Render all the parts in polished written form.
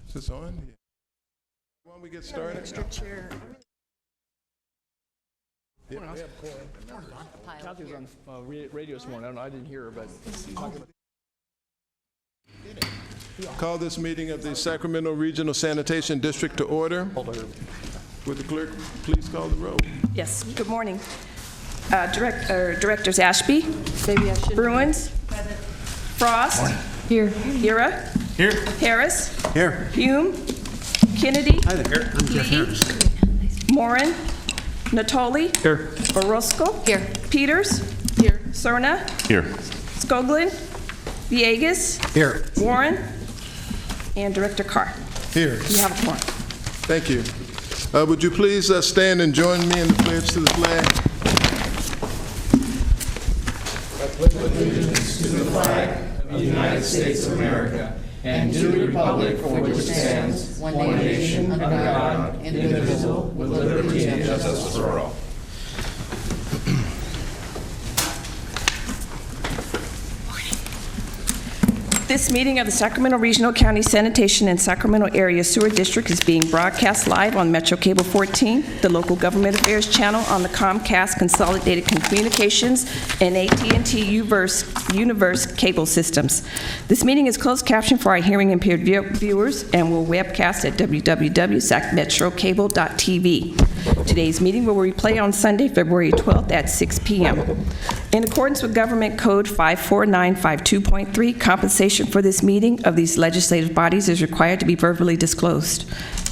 Is this on? Why don't we get started? Extra chair. Yeah, we have quorum. Kathy was on radio this morning. I didn't hear her, but Call this meeting of the Sacramento Regional Sanitation District to order. Would the clerk please call the roll? Yes, good morning. Directors Ashby, Bruins, Frost, Here. Ira, Here. Harris, Here. Hume, Kennedy, Hi there. I'm Jeff Harris. Morin, Natoli, Here. Orozco, Here. Peters, here, Cerna, Here. Skoglin, Villegas, Here. Warren, and Director Carr. Here. You have a quorum. Thank you. Would you please stand and join me in the pledge to the flag? United States of America, and to the republic for which it stands, one nation, under God, indivisible, with liberty and justice for all. This meeting of the Sacramento Regional County Sanitation and Sacramento Area Sewer District is being broadcast live on Metro Cable 14, the Local Government Affairs channel on the Comcast Consolidated Communications, and AT&T Universe cable systems. This meeting is closed captioned for our hearing impaired viewers and will webcast at www.sacmetrocable.tv. Today's meeting will replay on Sunday, February 12th at 6 p.m. In accordance with Government Code 54952.3, compensation for this meeting of these legislative bodies is required to be verbally disclosed.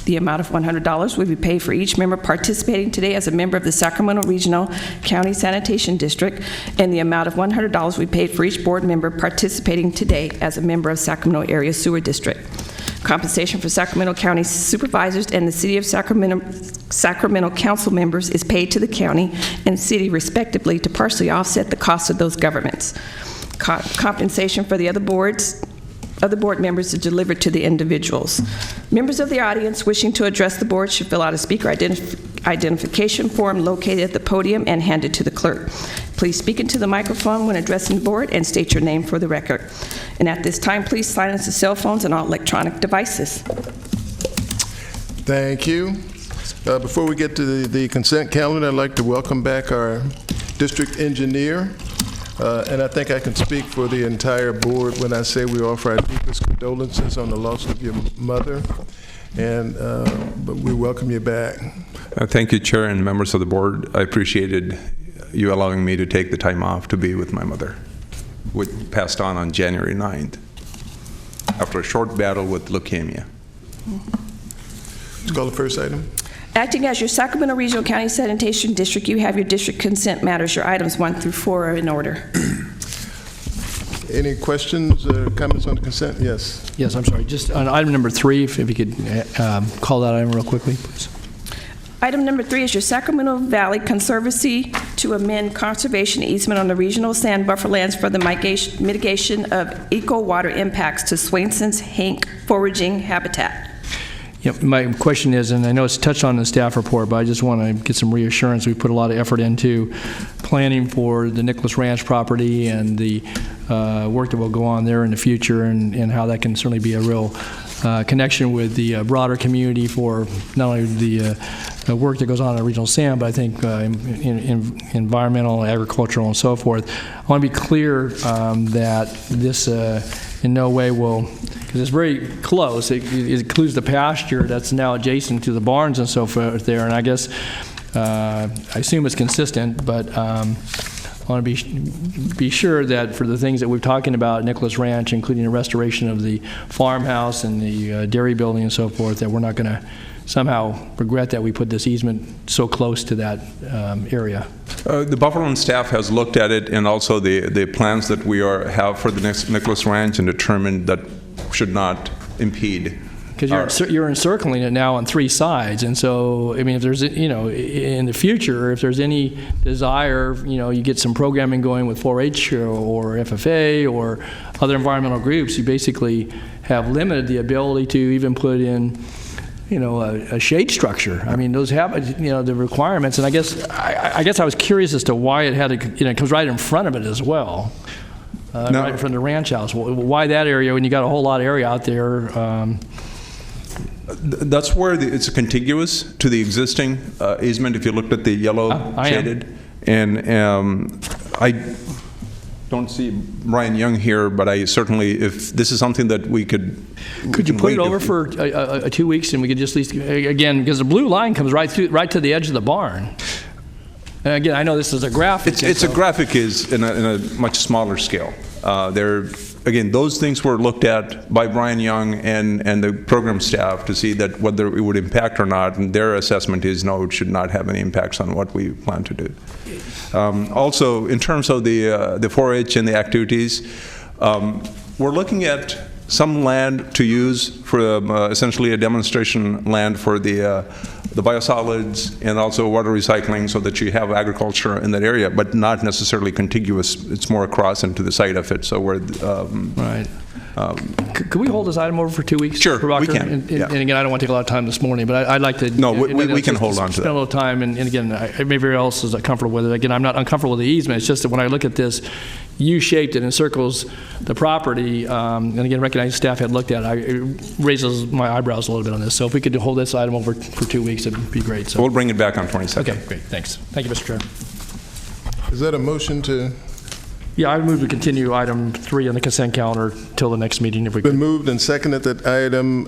The amount of $100 will be paid for each member participating today as a member of the Sacramento Regional County Sanitation District, and the amount of $100 will be paid for each board member participating today as a member of Sacramento Area Sewer District. Compensation for Sacramento County supervisors and the City of Sacramento council members is paid to the county and city respectively to partially offset the cost of those governments. Compensation for the other board members is delivered to the individuals. Members of the audience wishing to address the board should fill out a speaker identification form located at the podium and hand it to the clerk. Please speak into the microphone when addressing the board and state your name for the record. And at this time, please silence the cell phones and all electronic devices. Thank you. Before we get to the consent calendar, I'd like to welcome back our district engineer. And I think I can speak for the entire board when I say we offer our deepest condolences on the loss of your mother, and but we welcome you back. Thank you, Chair and members of the board. I appreciated you allowing me to take the time off to be with my mother, which passed on January 9th after a short battle with leukemia. Let's call the first item. Acting as your Sacramento Regional County Sanitation District, you have your district consent matters. Your items 1 through 4 are in order. Any questions or comments on the consent? Yes. yes, I'm sorry. Just on item number 3, if you could call that item real quickly, please. Item number 3 is your Sacramento Valley Conservancy to amend conservation easement on the regional sand buffer lands for the mitigation of eco-water impacts to Swainson's Hank foraging habitat. Yep, my question is, and I know it's touched on in the staff report, but I just want to get some reassurance. We put a lot of effort into planning for the Nicholas Ranch property and the work that will go on there in the future, and how that can certainly be a real connection with the broader community for not only the work that goes on in regional sand, but I think in environmental, agricultural, and so forth. I want to be clear that this in no way will, because it's very close. It includes the pasture that's now adjacent to the barns and so forth there, and I guess I assume it's consistent, but I want to be sure that for the things that we're talking about at Nicholas Ranch, including the restoration of the farmhouse and the dairy building and so forth, that we're not going to somehow regret that we put this easement so close to that area. The Buffalo staff has looked at it, and also the plans that we have for the next Nicholas Ranch, and determined that should not impede. Because you're encircling it now on 3 sides, and so I mean, if there's in the future, if there's any desire, you get some programming going with 4-H or FFA or other environmental groups, you basically have limited the ability to even put in a shade structure. I mean, those have, the requirements, and I guess I was curious as to why it had to, it comes right in front of it as well, right in front of the ranch house. Why that area when you got a whole lot of area out there? That's where it's contiguous to the existing easement, if you looked at the yellow I am. shaded. And I don't see Brian Young here, but I certainly, if this is something that we could... Could you put it over for 2 weeks, and we could just at least, again, because the blue line comes right to the edge of the barn. And again, I know this is a graphic. It's a graphic is in a much smaller scale. Again, those things were looked at by Brian Young and the program staff to see that whether it would impact or not, and their assessment is no, it should not have any impacts on what we plan to do. Also, in terms of the 4-H and the activities, we're looking at some land to use for essentially a demonstration land for the biosolids and also water recycling, so that you have agriculture in that area, but not necessarily contiguous. It's more across into the site of it. So we're Right. Could we hold this item over for 2 weeks? Sure, Mr. we Bacher? can, And yeah. again, I don't want to take a lot of time this morning, but I'd like to... No, we can just hold on to Spend that. a little time, and again, maybe everybody else is comfortable with it. Again, I'm not uncomfortable with the easement. It's just that when I look at this U-shaped, it encircles the property, and again, recognize staff had looked at it, it raises my eyebrows a little bit on this. So if we could hold this item over for 2 weeks, it'd be great. So. We'll bring it back on 22nd. Okay, great, thanks. Thank you, Mr. Chair. Is that a motion to... Yeah, I move to continue item 3 on the consent calendar till the next meeting if we Been could. moved and seconded that item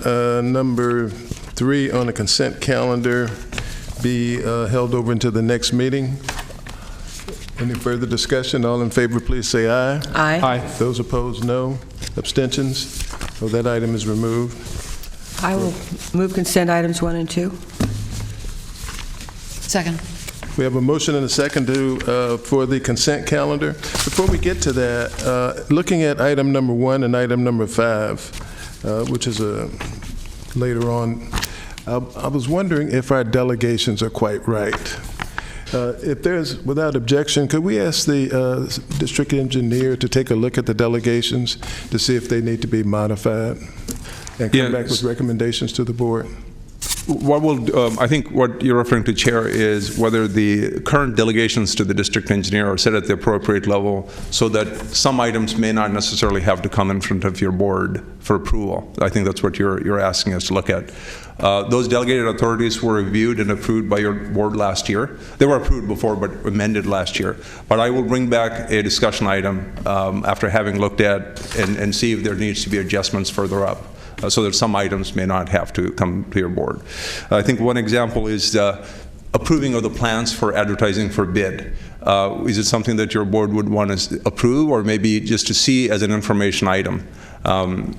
number 3 on the consent calendar be held over into the next meeting. Any further discussion? All in favor, please say aye. Aye. Aye. Those opposed, no. Abstentions? So that item is removed. I will move consent items 1 and 2. Second. We have a motion and a second for the consent calendar. Before we get to that, looking at item number 1 and item number 5, which is later on, I was wondering if our delegations are quite right. If there's, without objection, could we ask the district engineer to take a look at the delegations to see if they need to be modified and come back with recommendations to the board? What I think what you're referring to, Chair, is whether the current delegations to the district engineer are set at the appropriate level so that some items may not necessarily have to come in front of your board for approval. I think that's what you're asking us to look at. Those delegated authorities were reviewed and approved by your board last year. They were approved before, but amended last year. But I will bring back a discussion item after having looked at and see if there needs to be adjustments further up. So that some items may not have to come to your board. I think one example is approving of the plans for advertising for bid. Is it something that your board would want to approve, or maybe just to see as an information item?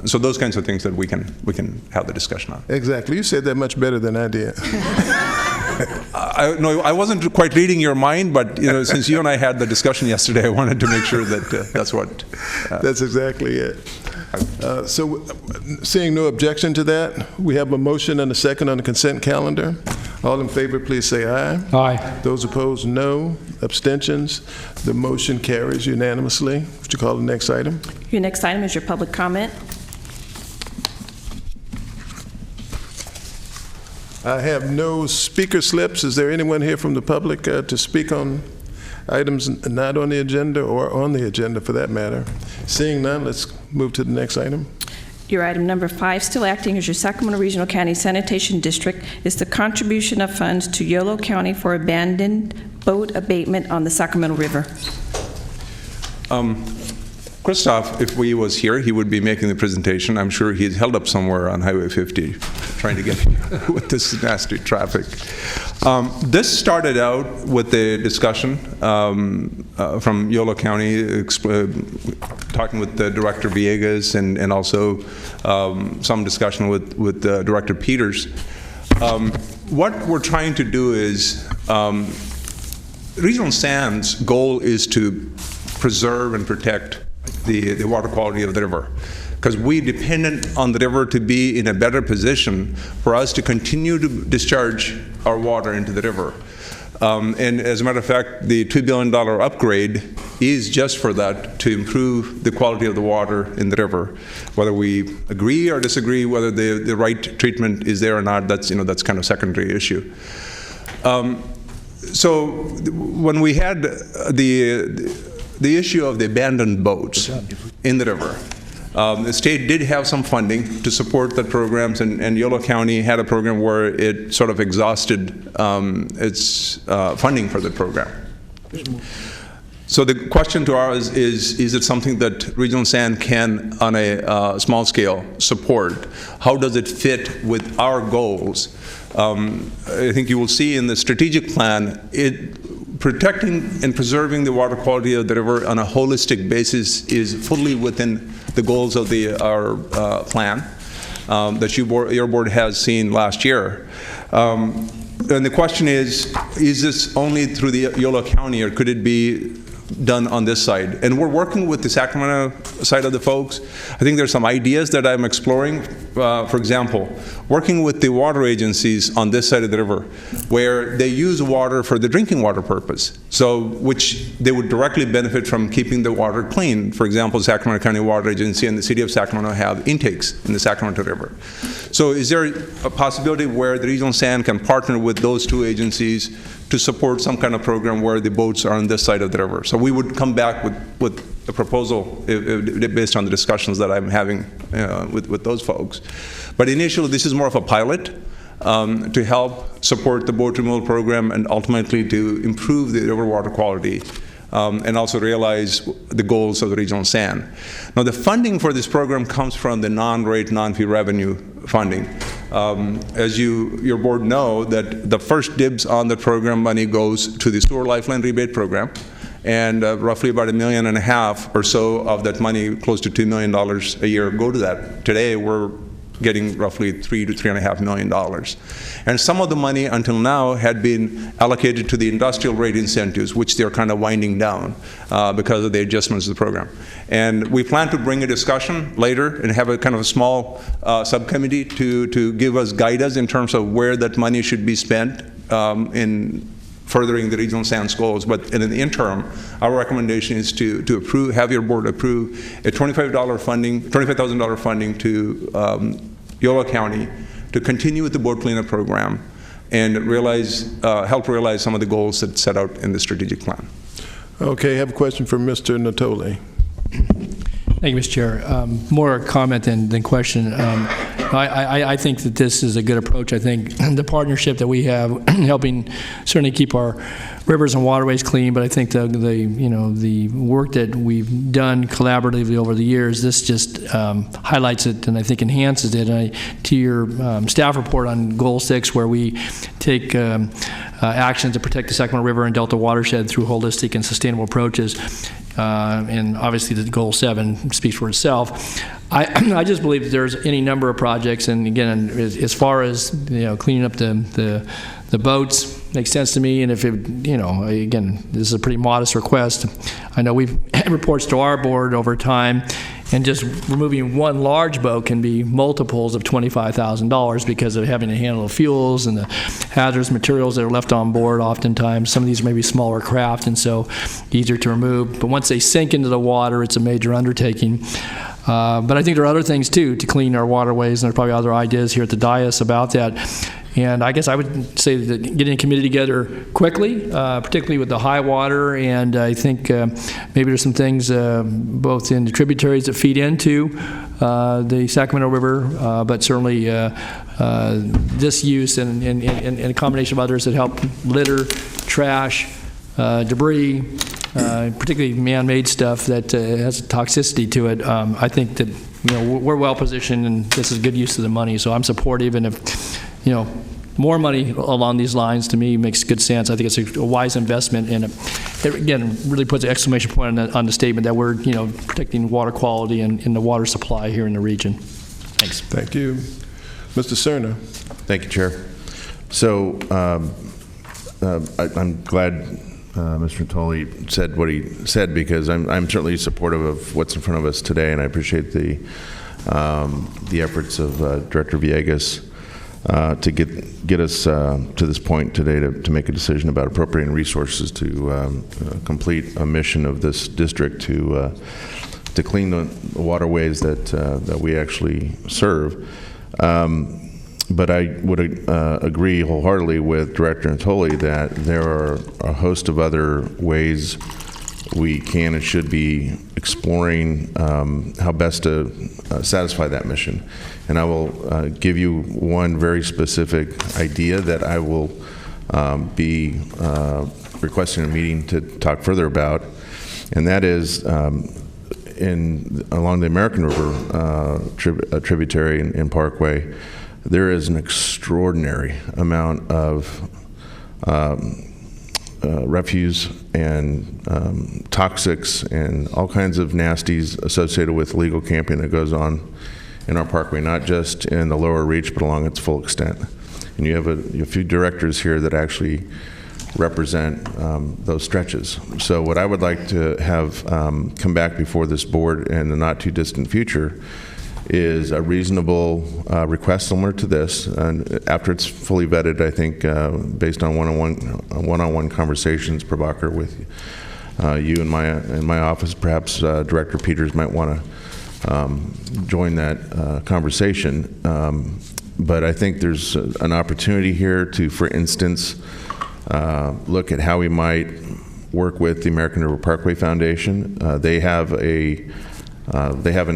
So those kinds of things that we can have the discussion on. Exactly. You said that much better than I did. No, I wasn't quite reading your mind, but since you and I had the discussion yesterday, I wanted to make sure that that's what. That's exactly it. So, seeing no objection to that, we have a motion and a second on the consent calendar. All in favor, please say aye. Aye. Those opposed, no. Abstentions? The motion carries unanimously. Would you call the next item? Your next item is your public comment. I have no speaker slips. Is there anyone here from the public to speak on items not on the agenda or on the agenda for that matter? Seeing none, let's move to the next item. Your item number 5, still acting as your Sacramento Regional County Sanitation District, is the contribution of funds to Yolo County for abandoned boat abatement on the Sacramento River. Christoph, if he was here, he would be making the presentation. I'm sure he's held up somewhere on Highway 50 trying to get with this nasty traffic. This started out with a discussion from Yolo County, talking with the Director Villegas and also some discussion with Director Peters. What we're trying to do is, Regional Sands' goal is to preserve and protect the water quality of the river, because we dependent on the river to be in a better position for us to continue to discharge our water into the river. And as a matter of fact, the $2 billion upgrade is just for that, to improve the quality of the water in the river. Whether we agree or disagree whether the right treatment is there or not, that's kind of secondary issue. So when we had the issue of the abandoned boats in the river, The state did have some funding to support the programs, and Yolo County had a program where it sort of exhausted its funding for the program. So the question to us is it something that Regional Sand can, on a small scale, support? How does it fit with our goals? I think you will see in the strategic plan, protecting and preserving the water quality of the river on a holistic basis is fully within the goals of our plan that your board has seen last year. And the question is this only through the Yolo County, or could it be done on this side? And we're working with the Sacramento side of the folks. I think there's some ideas that I'm exploring. For example, working with the water agencies on this side of the river, where they use water for the drinking water purpose, so which they would directly benefit from keeping the water clean. For example, Sacramento County Water Agency and the City of Sacramento have intakes in the Sacramento River. So is there a possibility where the Regional Sand can partner with those two agencies to support some kind of program where the boats are on this side of the river? So we would come back with a proposal based on the discussions that I'm having with those folks. But initially, this is more of a pilot to help support the boat removal program and ultimately to improve the river water quality and also realize the goals of the Regional Sand. Now, the funding for this program comes from the non-rate, non-fee revenue funding. As your board know, that the first dibs on the program money goes to the Sewer Lifeline Rebate Program, and roughly about $1.5 million or so of that money, close to $2 million a year, go to that. Today, we're getting roughly $3 to $3.5 million. And some of the money until now had been allocated to the industrial rate incentives, which they're kind of winding down because of the adjustments of the program. And we plan to bring a discussion later and have a kind of a small subcommittee to give us guidance in terms of where that money should be spent in furthering the Regional Sands goals. But in the interim, our recommendation is to approve, have your board approve a $25,000 funding to Yolo County to continue with the boat cleanup program and help realize some of the goals that set out in the strategic plan. Okay, I have a question for Mr. Natoli. Thank you, Mr. Chair. More a comment than question. I think that this is a good approach. I think the partnership that we have helping certainly keep our rivers and waterways clean, but I think the work that we've done collaboratively over the years, this just highlights it and I think enhances it. And to your staff report on Goal 6, where we take actions to protect the Sacramento River and Delta watershed through holistic and sustainable approaches, and obviously the Goal 7 speaks for itself. I just believe that there's any number of projects, and again, as far as cleaning up the boats, makes sense to me. And if it, again, this is a pretty modest request. I know we've had reports to our board over time, and just removing one large boat can be multiples of $25,000 because of having to handle the fuels and the hazardous materials that are left on board. Oftentimes, some of these may be smaller craft, and so easier to remove. But once they sink into the water, it's a major undertaking. But I think there are other things too to clean our waterways, and there's probably other ideas here at the dais about that. And I guess I would say that getting a committee together quickly, particularly with the high water, and I think maybe there's some things both in the tributaries that feed into the Sacramento River, but certainly this use and a combination of others that help litter, trash, debris, particularly man-made stuff that has toxicity to it. I think that we're well positioned, and this is good use of the money. So I'm supportive, and if more money along these lines, to me, makes good sense. I think it's a wise investment, and it again really puts an exclamation point on the statement that we're protecting water quality and the water supply here in the region. Thanks. Thank you. Mr. Cerna. Thank you, Chair. So I'm glad Mr. Natoli said what he said, because I'm certainly supportive of what's in front of us today, and I appreciate the efforts of Director Villegas to get us to this point today to make a decision about appropriating resources to complete a mission of this district to clean the waterways that we actually serve. But I would agree wholeheartedly with Director Natoli that there are a host of other ways we can and should be exploring how best to satisfy that mission. And I will give you one very specific idea that I will be requesting a meeting to talk further about, and that is along the American River tributary and Parkway, there is an extraordinary amount of refuse and toxics and all kinds of nasties associated with illegal camping that goes on in our parkway, not just in the lower reach, but along its full extent. And you have a few directors here that actually represent those stretches. So what I would like to have come back before this board in the not too distant future is a reasonable request similar to this, and after it's fully vetted, I think, based on one-on-one conversations, Prabhakar, with you in my office, perhaps Director Peters might want to join that conversation. But I think there's an opportunity here to, for instance, look at how we might work with the American River Parkway Foundation. They have an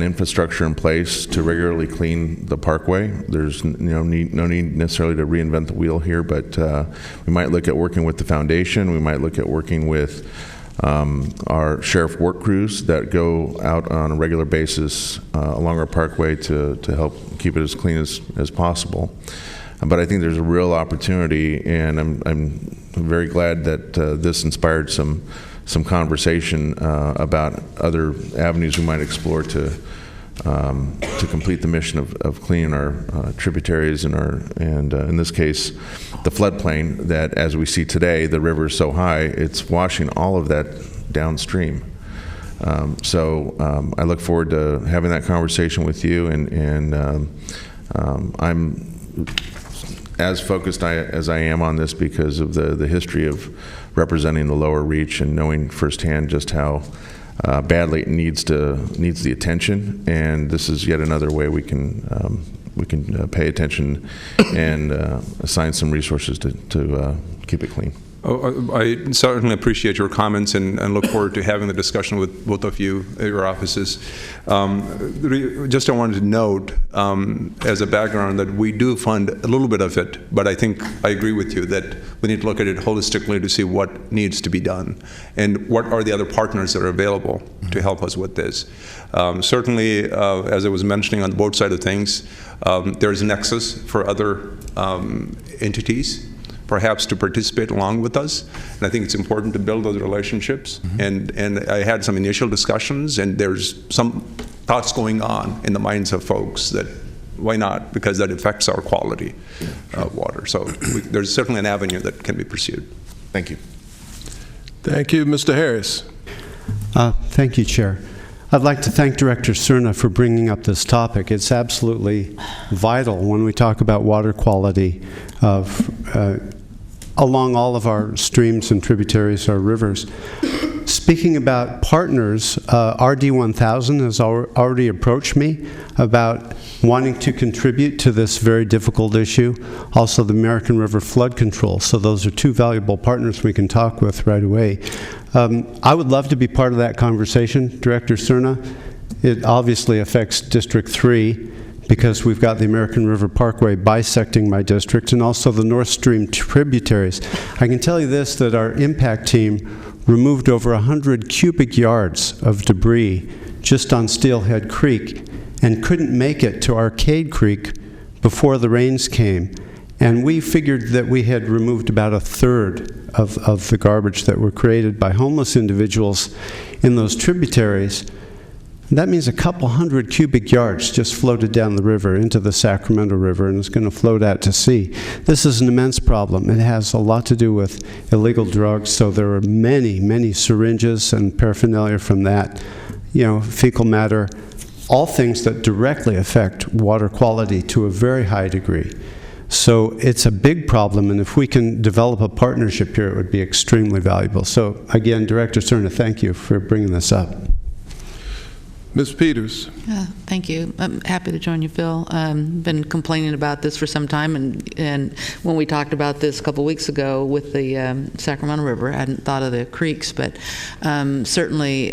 infrastructure in place to regularly clean the parkway. There's no need necessarily to reinvent the wheel here, but we might look at working with the foundation. We might look at working with our sheriff work crews that go out on a regular basis along our parkway to help keep it as clean as possible. But I think there's a real opportunity, and I'm very glad that this inspired some conversation about other avenues we might explore to complete the mission of cleaning our tributaries and in this case, the floodplain that, as we see today, the river is so high, it's washing all of that downstream. So I look forward to having that conversation with you, and I'm as focused as I am on this because of the history of representing the lower reach and knowing firsthand just how badly it needs the attention. And this is yet another way we can pay attention and assign some resources to keep it clean. Oh, I certainly appreciate your comments and look forward to having the discussion with both of you at your offices. Just I wanted to note, as a background, that we do fund a little bit of it, but I think I agree with you that we need to look at it holistically to see what needs to be done and what are the other partners that are available to help us with this. Certainly, as I was mentioning on both sides of things, there is a nexus for other entities perhaps to participate along with us. And I think it's important to build those relationships. And I had some initial discussions, and there's some thoughts going on in the minds of folks that why not? Because that affects our quality of water. So there's certainly an avenue that can be pursued. Thank you. Thank you, Mr. Harris. Thank you, Chair. I'd like to thank Director Cerna for bringing up this topic. It's absolutely vital when we talk about water quality along all of our streams and tributaries, our rivers. Speaking about partners, RD1000 has already approached me about wanting to contribute to this very difficult issue. Also, the American River Flood Control. So those are two valuable partners we can talk with right away. I would love to be part of that conversation, Director Cerna. It obviously affects District 3 because we've got the American River Parkway bisecting my district and also the North Stream tributaries. I can tell you this, that our impact team removed over 100 cubic yards of debris just on Steelhead Creek and couldn't make it to Arcade Creek before the rains came. And we figured that we had removed about a third of the garbage that were created by homeless individuals in those tributaries. That means a couple hundred cubic yards just floated down the river into the Sacramento River and is going to float out to sea. This is an immense problem. It has a lot to do with illegal drugs, so there are many, many syringes and paraphernalia from that, fecal matter, all things that directly affect water quality to a very high degree. So it's a big problem, and if we can develop a partnership here, it would be extremely valuable. So again, Director Cerna, thank you for bringing this up. Ms. Peters? Thank you. I'm happy to join you, Phil. Been complaining about this for some time, and when we talked about this a couple weeks ago with the Sacramento River, I hadn't thought of the creeks, but certainly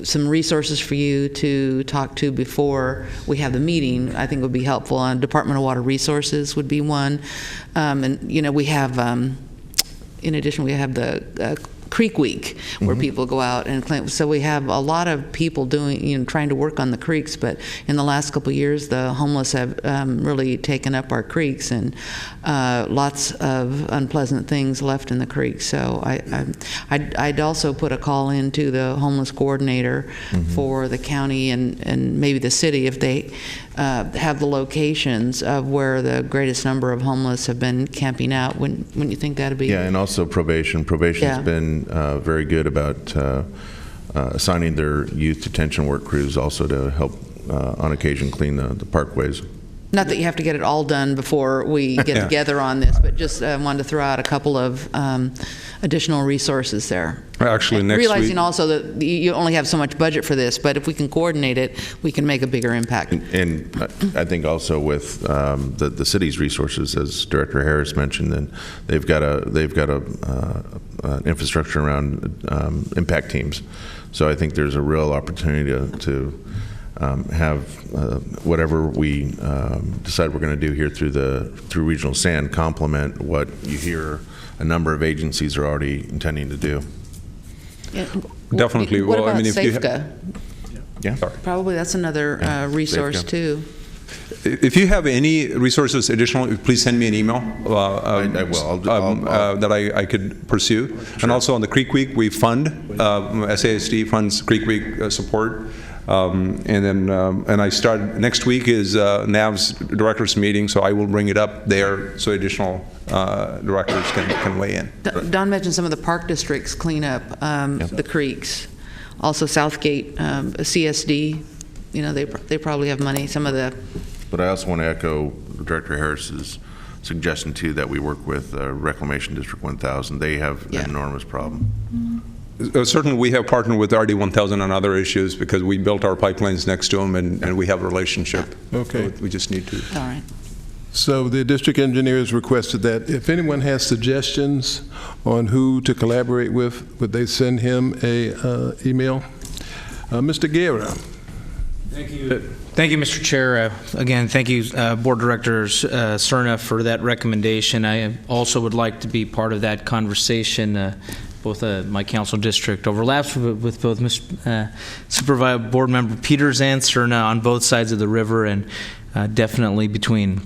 some resources for you to talk to before we have the meeting, I think would be helpful. Department of Water Resources would be one. And, you know, we have, in addition, we have the Creek Week, where people go out and clean. So we have a lot of people doing, you know, trying to work on the creeks. But in the last couple of years, the homeless have really taken up our creeks, and lots of unpleasant things left in the creeks. So I'd also put a call in to the homeless coordinator for the county and maybe the city, if they have the locations of where the greatest number of homeless have been camping out. Wouldn't you think that'd be? Yeah, and also probation. Probation's been very good about assigning their youth detention work crews also to help on occasion clean the parkways. Not that you have to get it all done before we get together on this, but just wanted to throw out a couple of additional resources there. Actually, next Realizing week, also that you only have so much budget for this, but if we can coordinate it, we can make a bigger impact. And I think also with the city's resources, as Director Harris mentioned, then they've got an infrastructure around impact teams. So I think there's a real opportunity to have whatever we decide we're going to do here through Regional SAN complement what you hear a number of agencies are already intending to do. Yeah. Definitely. What Well, I about mean, if you SAFCA? Yeah. Probably that's another resource SAFCA. too. If you have any resources additional, please send me an email. I will. I'll that I could pursue. Sure. And also on the Creek Week, we fund, SASD funds Creek Week support. And then, and I start, next week is NAV's directors meeting, so I will bring it up there so additional directors can weigh in. Don mentioned some of the park districts clean up the creeks. Also Southgate, CSD, you know, they probably have money. Some of the. But I also want to echo Director Harris's suggestion too that we work with Reclamation District 1000. They have an enormous problem. Certainly, we have partnered with RD 1000 on other issues because we built our pipelines next to them, and we have a relationship. Okay. So we just need to. All right. So the district engineer has requested that if anyone has suggestions on who to collaborate with, would they send him a email? Mr. Guerra. Thank you. Thank you, Mr. Chair. Again, thank you, Board Directors Cerna, for that recommendation. I also would like to be part of that conversation. Both my council district overlaps with both Supervisor Board Member Peters and Cerna on both sides of the river, and definitely between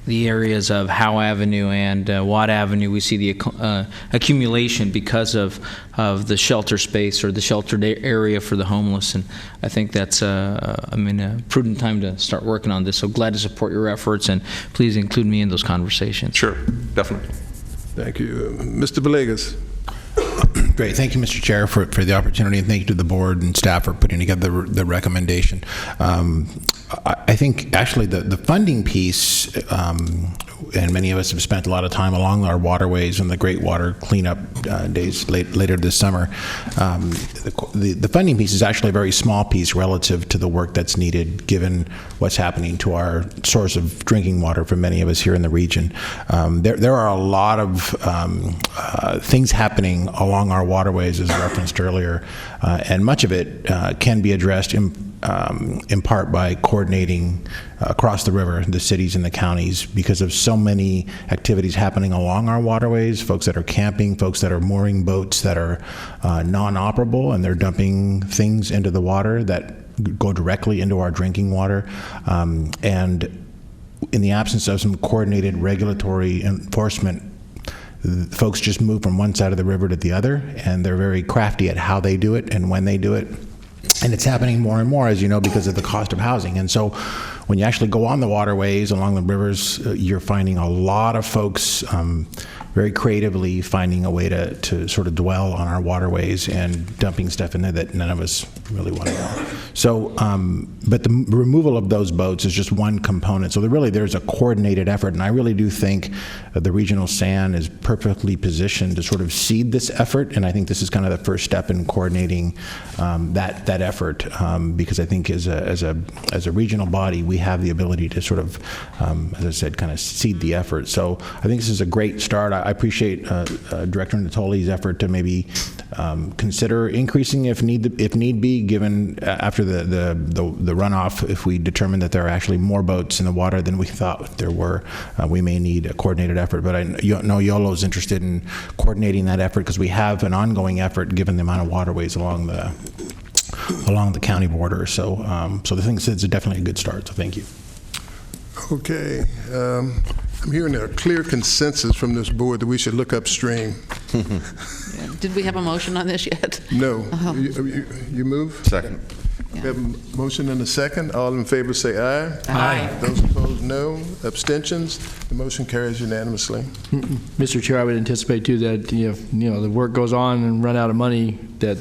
the areas of Howe Avenue and Watt Avenue, we see the accumulation because of the shelter space or the sheltered area for the homeless, and I think that's a prudent time to start working on this. So glad to support your efforts, and please include me in those conversations. Sure, definitely. Thank you. Mr. Villegas. Great. Thank you, Mr. Chair, for the opportunity, and thank you to the board and staff for putting together the recommendation. I think actually the funding piece, and many of us have spent a lot of time along our waterways and the Great Water cleanup days later this summer. The funding piece is actually a very small piece relative to the work that's needed given what's happening to our source of drinking water for many of us here in the region. There are a lot of things happening along our waterways, as referenced earlier, and much of it can be addressed in part by coordinating across the river, the cities and the counties, because of so many activities happening along our waterways, folks that are camping, folks that are mooring boats that are non-operable, and they're dumping things into the water that go directly into our drinking water. And in the absence of some coordinated regulatory enforcement, folks just move from one side of the river to the other, and they're very crafty at how they do it and when they do it. And it's happening more and more, as you know, because of the cost of housing. And so when you actually go on the waterways along the rivers, you're finding a lot of folks very creatively finding a way to sort of dwell on our waterways and dumping stuff in there that none of us really want to go. So, but the removal of those boats is just one component. So there's a coordinated effort, and I really do think the regional SAN is perfectly positioned to sort of seed this effort, and I think this is kind of the first step in coordinating that effort, because I think as a regional body, we have the ability to sort of, as I said, kind of seed the effort. So I think this is a great start. I appreciate Director Natoli's effort to maybe consider increasing if need be, given after the runoff, if we determine that there are actually more boats in the water than we thought there were, we may need a coordinated effort. But I know YOLO is interested in coordinating that effort because we have an ongoing effort given the amount of waterways along the county border. So the thing is, it's definitely a good start. So thank you. Okay. I'm hearing a clear consensus from this board that we should look upstream. Did we have a motion on this yet? No. You move? Second. We have a motion and a second. All in favor say aye. Aye. Those opposed, no. Abstentions? The motion carries unanimously. Mr. Chair, I would anticipate too that the work goes on and run out of money, that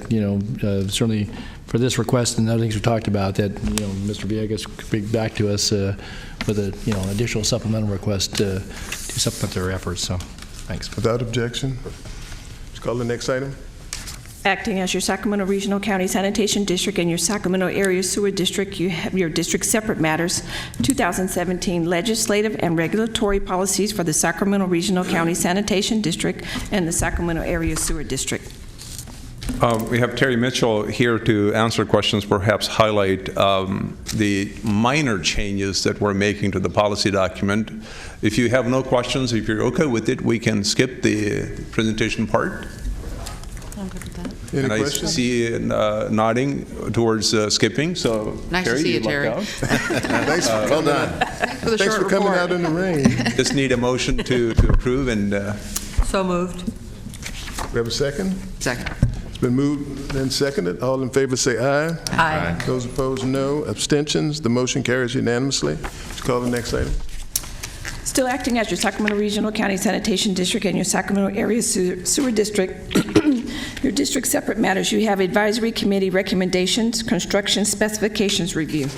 certainly for this request and other things we talked about, that Mr. Villegas could bring back to us with an additional supplemental request to supplement their efforts. So, thanks. Without objection. Let's call the next item. Acting as your Sacramento Regional County Sanitation District and your Sacramento Area Sewer District, you have your district separate matters, 2017 legislative and regulatory policies for the Sacramento Regional County Sanitation District and the Sacramento Area Sewer District. We have Terry Mitchell here to answer questions, perhaps highlight the minor changes that we're making to the policy document. If you have no questions, if you're okay with it, we can skip the presentation part. I'm good with that. Any And questions? I see nodding towards skipping, so Nice to Terry, see you, you'd like Terry. out? Thanks, well done. For the Thanks short for coming report. out in the rain. Just need a motion to approve, and So moved. We have a second? Second. It's been moved and seconded. All in favor say aye. Aye. Those opposed, no. Abstentions? The motion carries unanimously. Let's call the next item. Still acting as your Sacramento Regional County Sanitation District and your Sacramento Area Sewer District, your district separate matters, you have advisory committee recommendations, construction specifications review.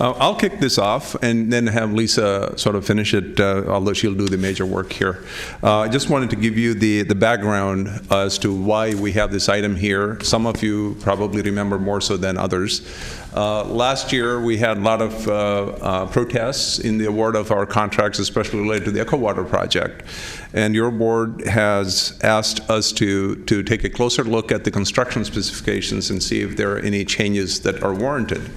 I'll kick this off and then have Lisa sort of finish it, although she'll do the major work here. I just wanted to give you the background as to why we have this item here. Some of you probably remember more so than others. Last year, we had a lot of protests in the award of our contracts, especially related to the Echo Water project. And your board has asked us to take a closer look at the construction specifications and see if there are any changes that are warranted.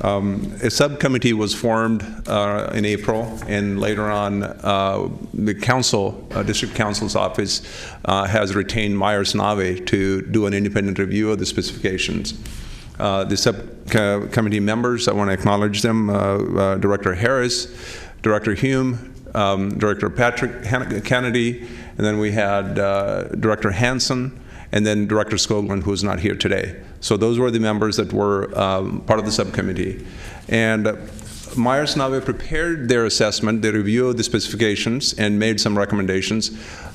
A subcommittee was formed in April, and later on, the council, district council's office, has retained Myers-Nave to do an independent review of the specifications. The subcommittee members, I want to acknowledge them, Director Harris, Director Hume, Director Patrick Kennedy, and then we had Director Hansen, and then Director Skoglund, who is not here today. So those were the members that were part of the subcommittee. And Myers-Nave prepared their assessment, they reviewed the specifications and made some recommendations.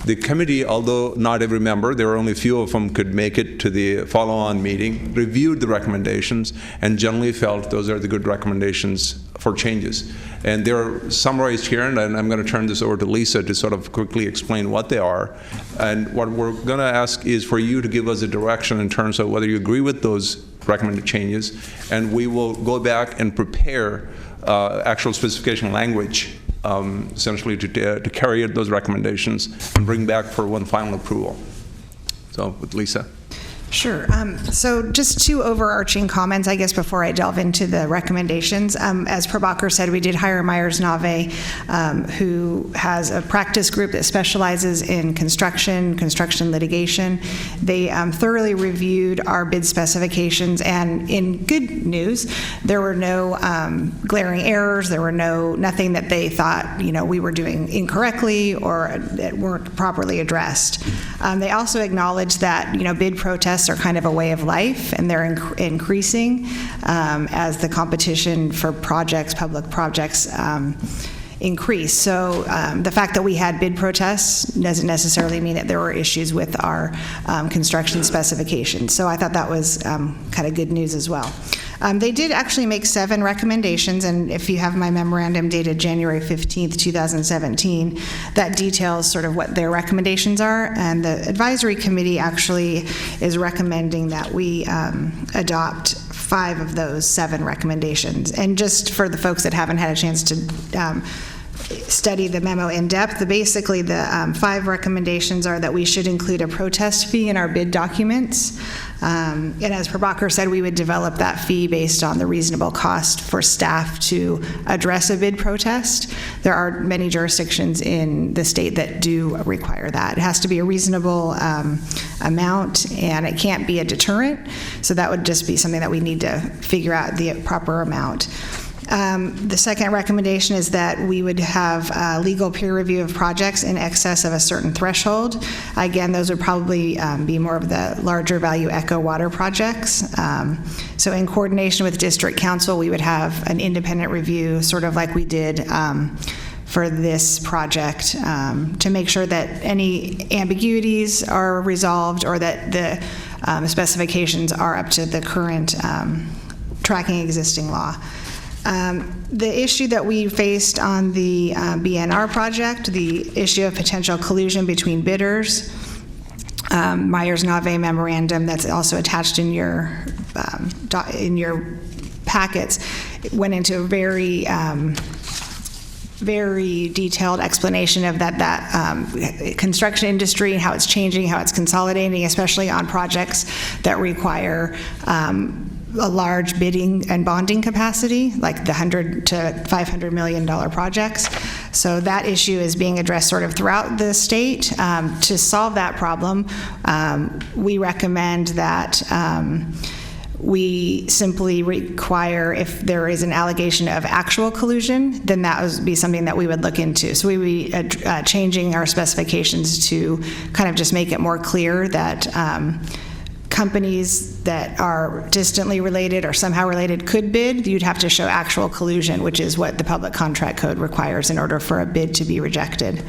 The committee, although not every member, there were only a few of them could make it to the follow-on meeting, reviewed the recommendations and generally felt those are the good recommendations for changes. And they're summarized here, and I'm going to turn this over to Lisa to sort of quickly explain what they are. And what we're going to ask is for you to give us a direction in terms of whether you agree with those recommended changes, and we will go back and prepare actual specification language, essentially to carry out those recommendations and bring back for one final approval. So, with Lisa. Sure. So just two overarching comments, I guess, before I delve into the recommendations. As Prabhakar said, we did hire Myers-Nave, who has a practice group that specializes in construction litigation. They thoroughly reviewed our bid specifications, and in good news, there were no glaring errors. There were nothing that they thought we were doing incorrectly or that weren't properly addressed. They also acknowledged that bid protests are kind of a way of life, and they're increasing as the competition for projects, public projects, increase. So the fact that we had bid protests doesn't necessarily mean that there were issues with our construction specifications. So I thought that was kind of good news as well. They did actually make 7 recommendations, and if you have my memorandum dated January 15th, 2017, that details sort of what their recommendations are, and the advisory committee actually is recommending that we adopt 5 of those 7 recommendations. And just for the folks that haven't had a chance to study the memo in depth, basically the 5 recommendations are that we should include a protest fee in our bid documents. And as Prabhakar said, we would develop that fee based on the reasonable cost for staff to address a bid protest. There are many jurisdictions in the state that do require that. It has to be a reasonable amount, and it can't be a deterrent. So that would just be something that we need to figure out the proper amount. The second recommendation is that we would have legal peer review of projects in excess of a certain threshold. Again, those would probably be more of the larger value eco water projects. So in coordination with district council, we would have an independent review, sort of like we did for this project, to make sure that any ambiguities are resolved, or that the specifications are up to the current tracking existing law. The issue that we faced on the BNR project, the issue of potential collusion between bidders, Myers-Nave memorandum that's also attached in your packets, it went into a very detailed explanation of that construction industry and how it's changing, how it's consolidating, especially on projects that require a large bidding and bonding capacity, like the $100 to $500 million projects. So that issue is being addressed sort of throughout the state. To solve that problem, we recommend that we simply require, if there is an allegation of actual collusion, then that would be something that we would look into. So we would be changing our specifications to kind of just make it more clear that companies that are distantly related or somehow related could bid. You'd have to show actual collusion, which is what the Public Contract Code requires in order for a bid to be rejected.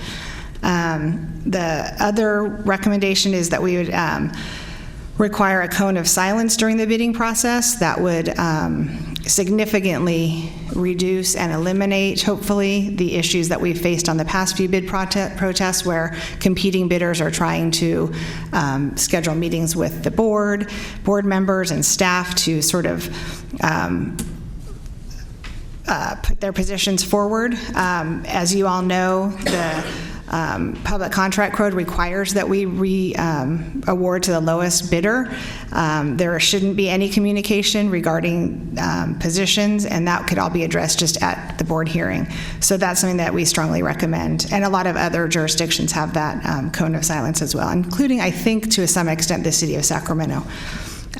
The other recommendation is that we would require a cone of silence during the bidding process. That would significantly reduce and eliminate, hopefully, the issues that we've faced on the past few bid protests, where competing bidders are trying to schedule meetings with the board members and staff to sort of put their positions forward. As you all know, the Public Contract Code requires that we award to the lowest bidder. There shouldn't be any communication regarding positions, and that could all be addressed just at the board hearing. So that's something that we strongly recommend. And a lot of other jurisdictions have that cone of silence as well, including, I think, to some extent, the city of Sacramento.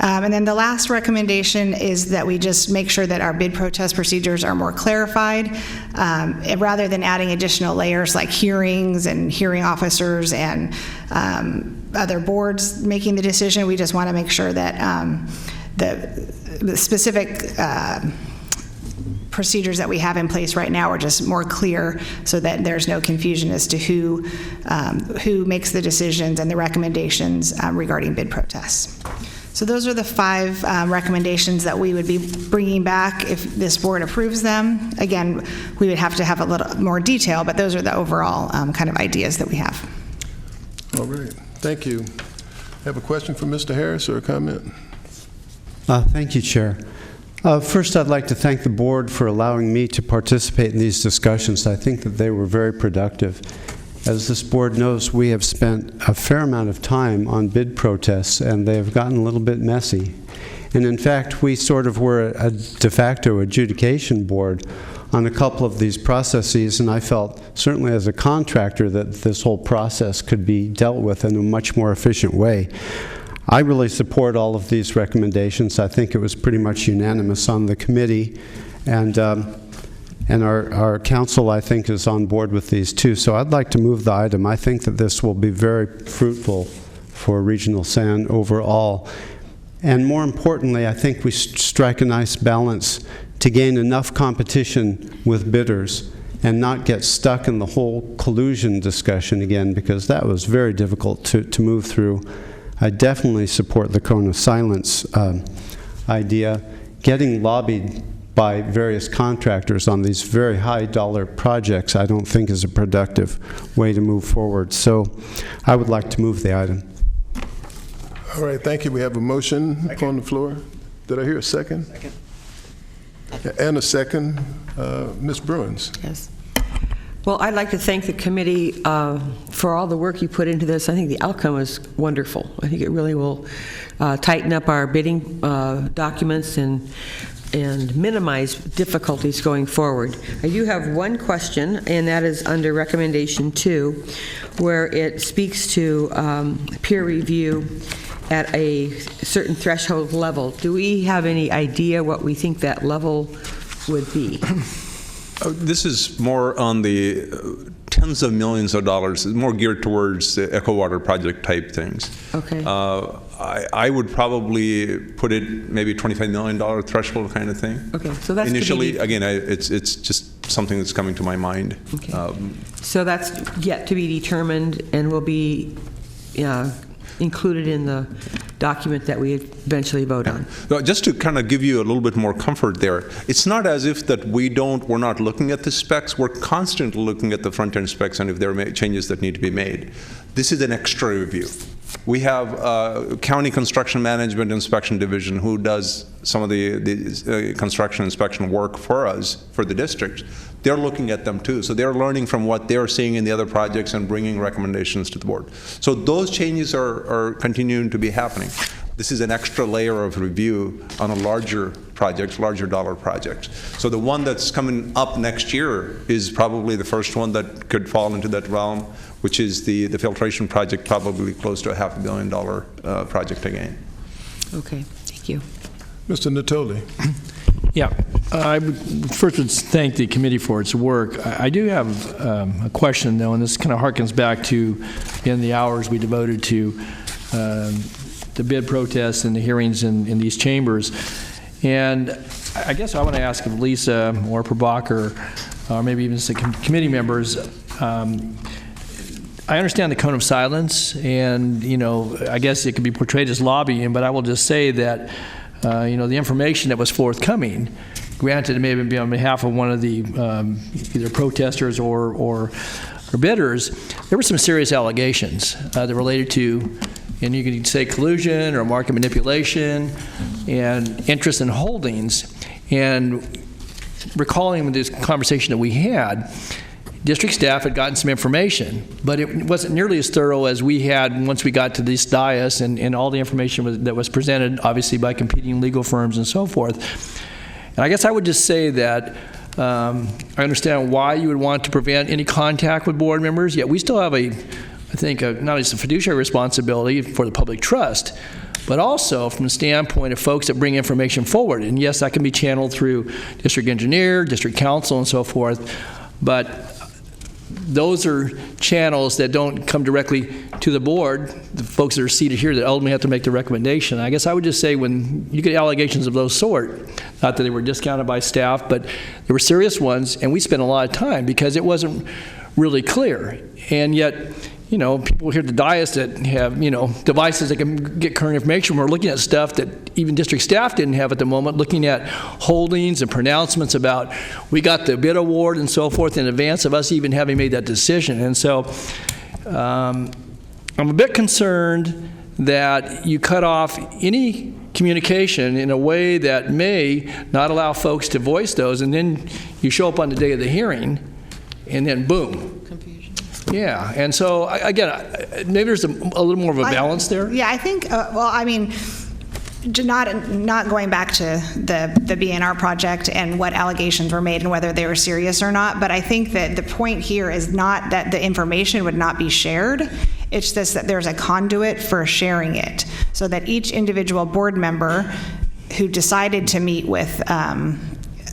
And then the last recommendation is that we just make sure that our bid protest procedures are more clarified. Rather than adding additional layers like hearings and hearing officers and other boards making the decision, we just want to make sure that the specific procedures that we have in place right now are just more clear, so that there's no confusion as to who makes the decisions and the recommendations regarding bid protests. So those are the 5 recommendations that we would be bringing back if this board approves them. Again, we would have to have a little more detail, but those are the overall kind of ideas that we have. All right, thank you. Have a question for Mr. Harris or a comment? Thank you, Chair. First, I'd like to thank the board for allowing me to participate in these discussions. I think that they were very productive. As this board knows, we have spent a fair amount of time on bid protests, and they have gotten a little bit messy. And in fact, we sort of were a de facto adjudication board on a couple of these processes, and I felt, certainly as a contractor, that this whole process could be dealt with in a much more efficient way. I really support all of these recommendations. I think it was pretty much unanimous on the committee, and our council, I think, is on board with these too. So I'd like to move the item. I think that this will be very fruitful for Regional San overall. And more importantly, I think we strike a nice balance to gain enough competition with bidders and not get stuck in the whole collusion discussion again, because that was very difficult to move through. I definitely support the cone of silence idea. Getting lobbied by various contractors on these very high dollar projects I don't think is a productive way to move forward. So I would like to move the item. All right, thank you. We have a motion on the floor. Did I hear a second? Second. And a second. Ms. Bruins. Yes. Well, I'd like to thank the committee for all the work you put into this. I think the outcome is wonderful. I think it really will tighten up our bidding documents and minimize difficulties going forward. I do have one question, and that is under recommendation 2, where it speaks to peer review at a certain threshold level. Do we have any idea what we think that level would be? This is more on the tens of millions of dollars, more geared towards the EcoWater project type things. Okay. I would probably put it maybe $25 million threshold kind of thing. Okay, so that's initially, again, it's just something that's coming to my mind. Okay. So that's yet to be determined and will be included in the document that we eventually vote on. Well, just to kind of give you a little bit more comfort there, it's not as if that we're not looking at the specs. We're constantly looking at the front-end specs and if there are changes that need to be made. This is an extra review. We have County Construction Management Inspection Division who does some of the construction inspection work for us, for the districts. They're looking at them too. So they're learning from what they're seeing in the other projects and bringing recommendations to the board. So those changes are continuing to be happening. This is an extra layer of review on a larger project, larger dollar project. So the one that's coming up next year is probably the first one that could fall into that realm, which is the filtration project, probably close to a $500 million project again. Okay, thank you. Mr. Natoli. Yeah, I would first would thank the committee for its work. I do have a question, though, and this kind of harkens back to in the hours we devoted to the bid protests and the hearings in these chambers. And I guess I want to ask if Lisa or Prabhakar, or maybe even some committee members, I understand the cone of silence, and I guess it could be portrayed as lobbying, but I will just say that the information that was forthcoming, granted it may have been on behalf of one of the either protesters or bidders, there were some serious allegations that related to, and you could say collusion or market manipulation and interest in holdings. And recalling this conversation that we had, district staff had gotten some information, but it wasn't nearly as thorough as we had once we got to this dais, and all the information that was presented, obviously by competing legal firms and so forth. And I guess I would just say that I understand why you would want to prevent any contact with board members, yet we still have I think, not just a fiduciary responsibility for the public trust, but also from the standpoint of folks that bring information forward. And yes, that can be channeled through district engineer, district council, and so forth, but those are channels that don't come directly to the board, the folks that are seated here that ultimately have to make the recommendation. I guess I would just say when you get allegations of those sort, not that they were discounted by staff, but there were serious ones, and we spent a lot of time because it wasn't really clear. And yet, people here at the dais that have, devices that can get current information. We're looking at stuff that even district staff didn't have at the moment, looking at holdings and pronouncements about we got the bid award and so forth in advance of us even having made that decision. And so I'm a bit concerned that you cut off any communication in a way that may not allow folks to voice those, and then you show up on the day of the hearing, and then boom. Yeah, and so, again, maybe there's a little more of a balance there. Yeah, I think, not going back to the BNR project and what allegations were made and whether they were serious or not, but I think that the point here is not that the information would not be shared, it's just that there's a conduit for sharing it, so that each individual board member who decided to meet with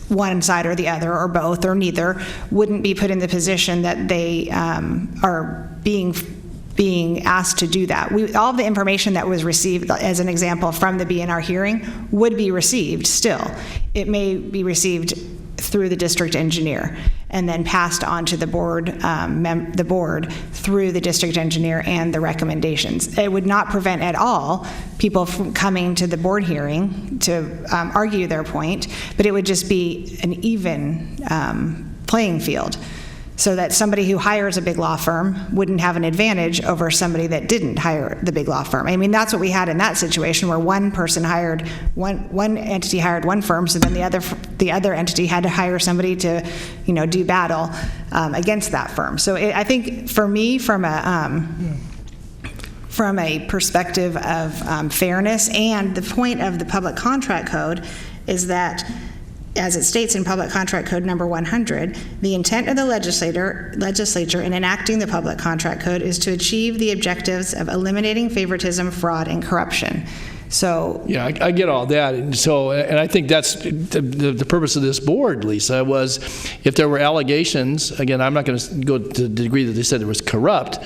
one side or the other, or both, or neither, wouldn't be put in the position that they are being asked to do that. All the information that was received, as an example, from the BNR hearing would be received still. It may be received through the district engineer. and then passed on to the board, the board through the district engineer and the recommendations. It would not prevent at all people from coming to the board hearing to argue their point, but it would just be an even playing field, so that somebody who hires a big law firm wouldn't have an advantage over somebody that didn't hire the big law firm. I mean, that's what we had in that situation, where one person hired, one entity hired one firm, so then the other entity had to hire somebody to, do battle against that firm. So I think for me, from a perspective of fairness, and the point of the public contract code is that, as it states in Public Contract Code number 100, the intent of the legislature in enacting the Public Contract Code is to achieve the objectives of eliminating favoritism, fraud, and corruption. So yeah, I get all that. And I think that's the purpose of this board, Lisa, was if there were allegations, again, I'm not going to go to the degree that they said it was corrupt,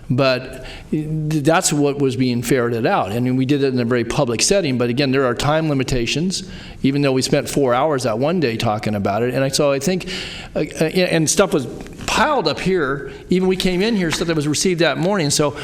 but that's what was being ferreted out. And we did it in a very public setting, but again, there are time limitations, even though we spent 4 hours that one day talking about it. And so I think, and stuff was piled up here, even we came in here, stuff that was received that morning. So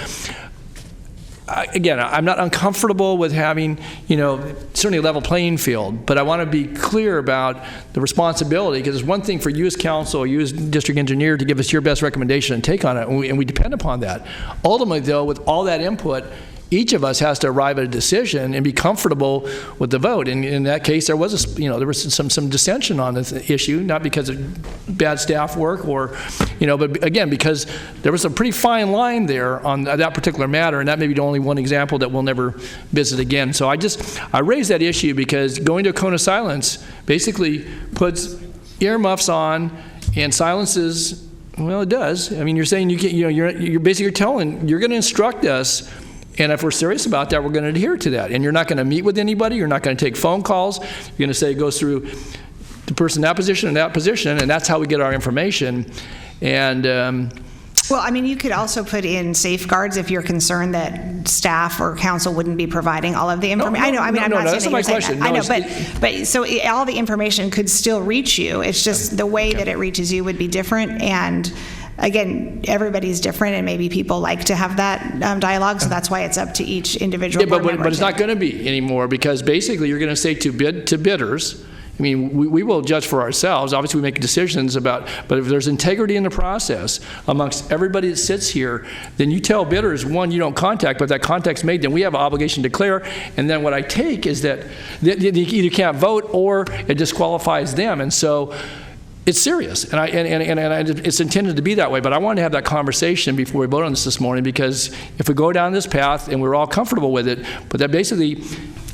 again, I'm not uncomfortable with having, certainly a level playing field, but I want to be clear about the responsibility, because it's one thing for you as council, you as district engineer, to give us your best recommendation and take on it, and we depend upon that. Ultimately, though, with all that input, each of us has to arrive at a decision and be comfortable with the vote. And in that case, there was there was some dissension on this issue, not because of bad staff work or, but again, because there was a pretty fine line there on that particular matter, and that may be the only one example that we'll never visit again. So I raised that issue because going to a cone of silence basically puts earmuffs on and silences. Well, it does. I mean, you're saying you're basically telling, you're going to instruct us. And if we're serious about that, we're going to adhere to that. And you're not going to meet with anybody. You're not going to take phone calls. You're going to say it goes through the person in that position and that position, and that's how we get our information. And well, I mean, you could also put in safeguards if you're concerned that staff or council wouldn't be providing all of the information. I'm not saying that you're saying that. I know, but so all the information could still reach you. It's just the way that it reaches you would be different. And again, everybody's different, and maybe people like to have that dialogue, so that's why it's up to each individual board member. But it's not going to be anymore, because basically you're going to say to bidders, I mean, we will judge for ourselves. Obviously, we make decisions about, but if there's integrity in the process amongst everybody that sits here, then you tell bidders, one, you don't contact, but that contact's made, then we have an obligation to declare. And then what I take is that they either can't vote or it disqualifies them. And so it's serious, and it's intended to be that way. But I wanted to have that conversation before we vote on this morning, because if we go down this path and we're all comfortable with it, but that basically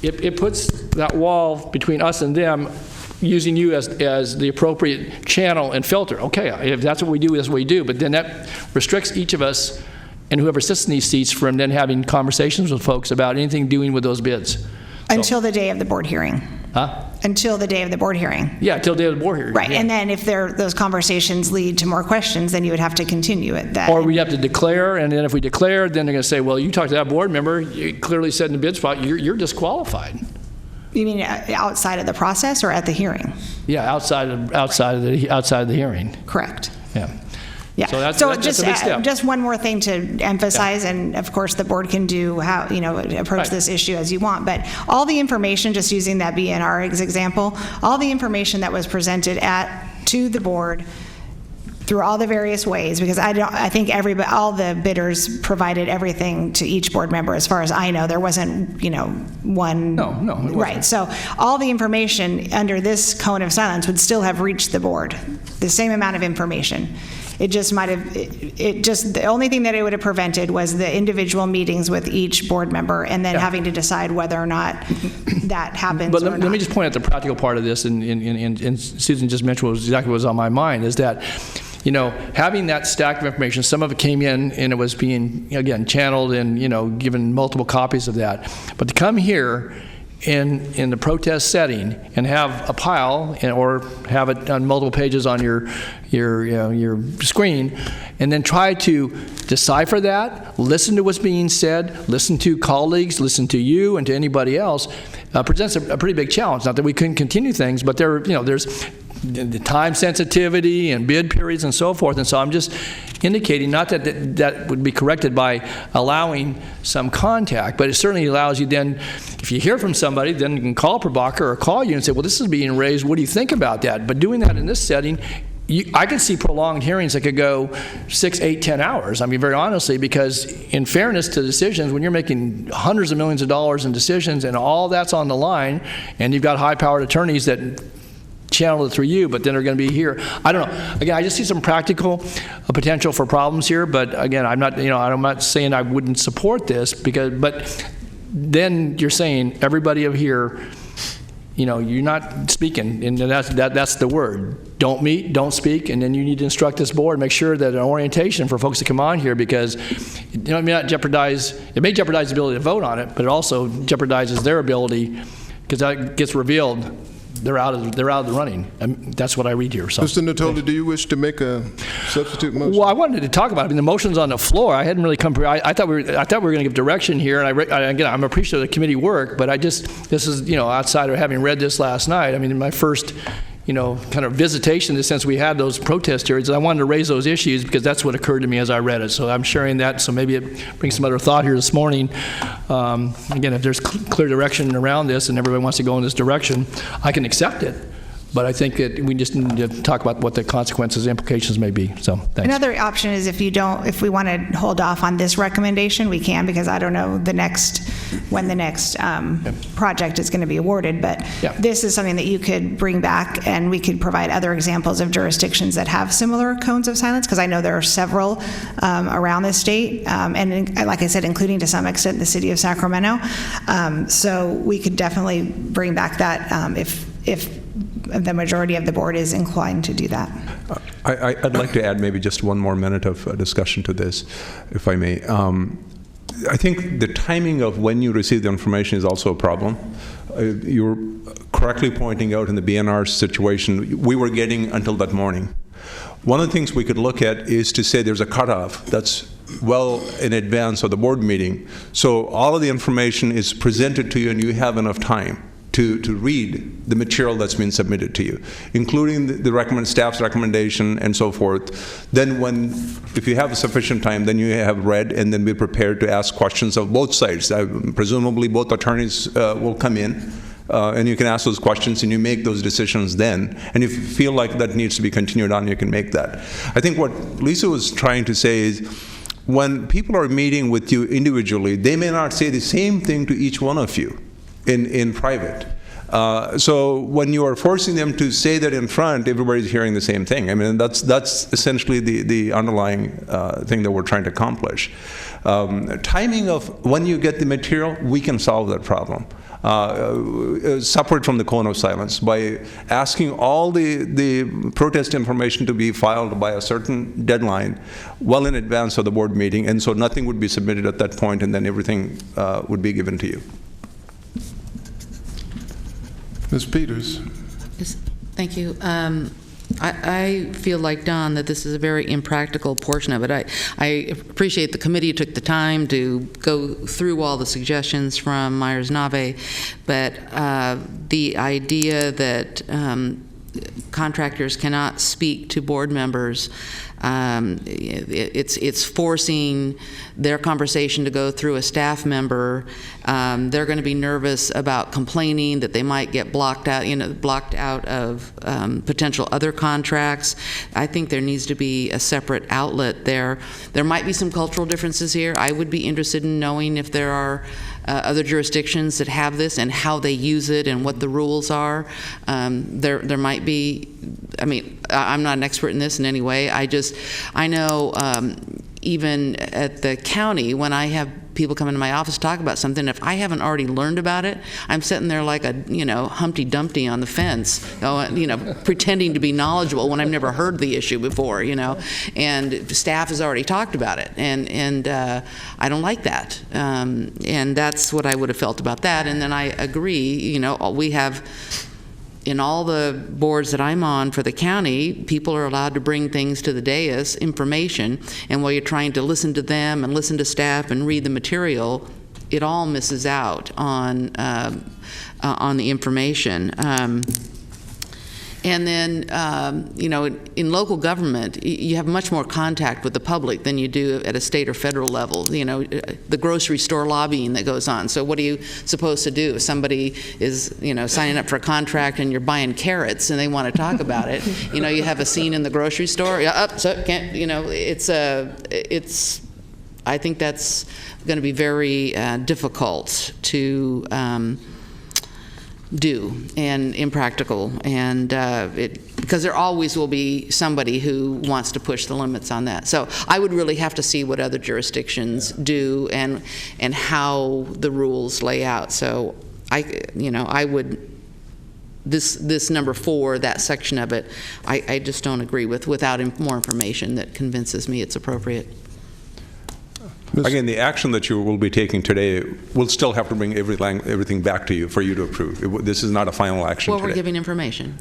it puts that wall between us and them, using you as the appropriate channel and filter. Okay, if that's what we do, that's what we do. But then that restricts each of us and whoever sits in these seats from then having conversations with folks about anything doing with those bids. Until the day of the board hearing. Huh? Until the day of the board hearing. Yeah, until the day of the board hearing. Right, yeah. and then if those conversations lead to more questions, then you would have to continue it. Or we'd have to declare, and then if we declare, then they're going to say, well, you talked to that board member, you clearly said in the bid spot, you're disqualified. You mean outside of the process or at the hearing? Yeah, outside of the hearing. Correct. Yeah. Yeah. So that's a big step. Just one more thing to emphasize, and of course the board can do approach this issue as you want, but all the information, just using that BNR as example, all the information that was presented to the board through all the various ways, because I think all the bidders provided everything to each board member. As far as I know, there wasn't one. No, it wasn't. Right. So all the information under this cone of silence would still have reached the board, the same amount of information. It just might have, the only thing that it would have prevented was the individual meetings with each board member, and then having to decide whether or not that happens. But let me just point out the practical part of this, and Susan just mentioned exactly what was on my mind, is that, having that stack of information, some of it came in and it was being, again, channeled and, given multiple copies of that. But to come here in the protest setting and have a pile or have it on multiple pages on your screen, and then try to decipher that, listen to what's being said, listen to colleagues, listen to you and to anybody else, presents a pretty big challenge. Not that we couldn't continue things, but there's the time sensitivity and bid periods and so forth. And so I'm just indicating, not that that would be corrected by allowing some contact, but it certainly allows you then, if you hear from somebody, then you can call Prabhakar or call you and say, well, this is being raised, what do you think about that? But doing that in this setting, I could see prolonged hearings that could go 6, 8, 10 hours. I mean, very honestly, because in fairness to decisions, when you're making hundreds of millions of dollars in decisions and all that's on the line, and you've got high-powered attorneys that channel it through you, but then they're going to be here. I don't know. Again, I just see some practical potential for problems here, but again, I'm not saying I wouldn't support this, but then you're saying everybody over here, you're not speaking, and that's the word. Don't meet, don't speak, and then you need to instruct this board, make sure that an orientation for folks to come on here, because it may jeopardize the ability to vote on it, but it also jeopardizes their ability, because that gets revealed, they're out of the running. That's what I read here. So. Mr. Natoli, do you wish to make a substitute motion? Well, I wanted to talk about it. I mean, the motion's on the floor. I hadn't really come. I thought we were going to give direction here, and again, I'm appreciative of the committee work, but this is outside of having read this last night. I mean, in my first kind of visitation, in the sense we had those protest hearings, and I wanted to raise those issues because that's what occurred to me as I read it. So I'm sharing that, so maybe it brings some other thought here this morning. Again, if there's clear direction around this and everybody wants to go in this direction, I can accept it. But I think that we just need to talk about what the consequences, implications may be. So, thanks. Another option is if we want to hold off on this recommendation, we can, because I don't know when the next project is going to be awarded. But this is something that you could bring back, and we could provide other examples of jurisdictions that have similar cones of silence, because I know there are several around the state, and like I said, including to some extent the city of Sacramento. So we could definitely bring back that if the majority of the board is inclined to do that. I'd like to add maybe just one more minute of discussion to this, if I may. I think the timing of when you receive the information is also a problem. You're correctly pointing out in the BNR situation, we were getting until that morning. One of the things we could look at is to say there's a cutoff that's well in advance of the board meeting. So all of the information is presented to you and you have enough time to read the material that's been submitted to you, including the staff's recommendation and so forth. Then if you have sufficient time, then you have read and then be prepared to ask questions of both sides. Presumably both attorneys will come in and you can ask those questions and you make those decisions then. And if you feel like that needs to be continued on, you can make that. I think what Lisa was trying to say is, when people are meeting with you individually, they may not say the same thing to each one of you in private. So when you are forcing them to say that in front, everybody's hearing the same thing. I mean, that's essentially the underlying thing that we're trying to accomplish. Timing of when you get the material, we can solve that problem. Separate from the cone of silence, by asking all the protest information to be filed by a certain deadline well in advance of the board meeting, and so nothing would be submitted at that point, and then everything would be given to you. Ms. Peters. Yes, thank you. I feel like Don that this is a very impractical portion of it. I appreciate the committee took the time to go through all the suggestions from Myers-Nave, but the idea that contractors cannot speak to board members, it's forcing their conversation to go through a staff member. They're going to be nervous about complaining that they might get blocked out of potential other contracts. I think there needs to be a separate outlet there. There might be some cultural differences here. I would be interested in knowing if there are other jurisdictions that have this and how they use it and what the rules are. There might be, I mean, I'm not an expert in this in any way. I know even at the county, when I have people come into my office to talk about something, if I haven't already learned about it, I'm sitting there like a, Humpty Dumpty on the fence, pretending to be knowledgeable when I've never heard the issue before, and staff has already talked about it, and I don't like that, and that's what I would have felt about that. And then I agree, we have, in all the boards that I'm on for the county, people are allowed to bring things to the dais, information, and while you're trying to listen to them and listen to staff and read the material, it all misses out on the information. And then, in local government, you have much more contact with the public than you do at a state or federal level. The grocery store lobbying that goes on. So what are you supposed to do if somebody is, signing up for a contract and you're buying carrots and they want to talk about it? You have a scene in the grocery store. So can't. I think that's going to be very difficult to do and impractical, and because there always will be somebody who wants to push the limits on that. So I would really have to see what other jurisdictions do and how the rules lay out. So I would. This number 4, that section of it, I just don't agree with without more information that convinces me it's appropriate. Again, the action that you will be taking today will still have to bring everything back to you for you to approve. This is not a final action Well, today. we're giving information.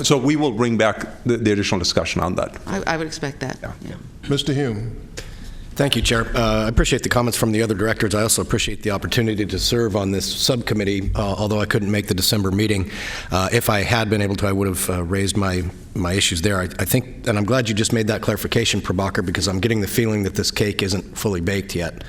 So we will bring back the additional discussion on that. I would expect that. Yeah. Mr. Hume. Thank you, Chair. I appreciate the comments from the other directors. I also appreciate the opportunity to serve on this subcommittee, although I couldn't make the December meeting. If I had been able to, I would have raised my issues there. I think, and I'm glad you just made that clarification, Prabhakar, because I'm getting the feeling that this cake isn't fully baked yet.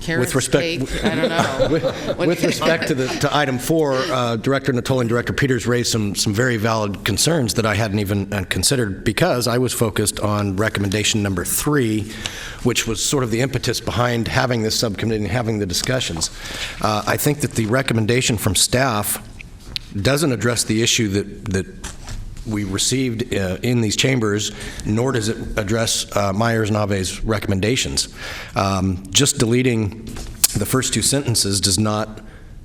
Carrots, cake, I don't know. With respect to item 4, Director Natoli and Director Peters raised some very valid concerns that I hadn't even considered, because I was focused on recommendation number 3, which was sort of the impetus behind having this subcommittee and having the discussions. I think that the recommendation from staff doesn't address the issue that we received in these chambers, nor does it address Myers-Nave's recommendations. Just deleting the first 2 sentences does not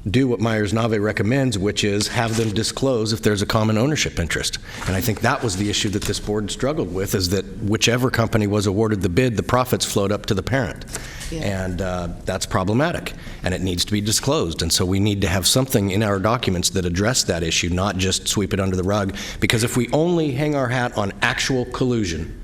do what Myers-Nave recommends, which is have them disclose if there's a common ownership interest. And I think that was the issue that this board struggled with, is that whichever company was awarded the bid, the profits flowed up to the parent. Yeah. And that's problematic, and it needs to be disclosed. And so we need to have something in our documents that address that issue, not just sweep it under the rug. Because if we only hang our hat on actual collusion,